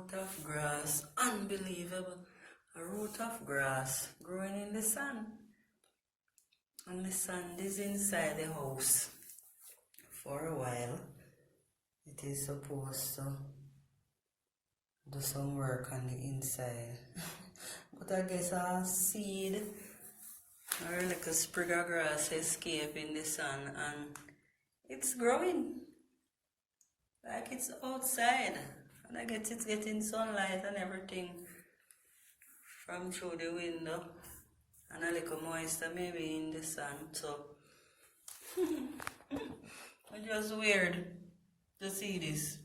root of grass, unbelievable. A root of grass growing in the sun. And the sand is inside the house. For a while, it is supposed to do some work on the inside. But I guess a seed or like a sprig of grass escape in the sun and it's growing. Like it's outside. And I guess it's getting sunlight and everything from through the window. And a little moisture maybe in the sun. So it's just weird to see this.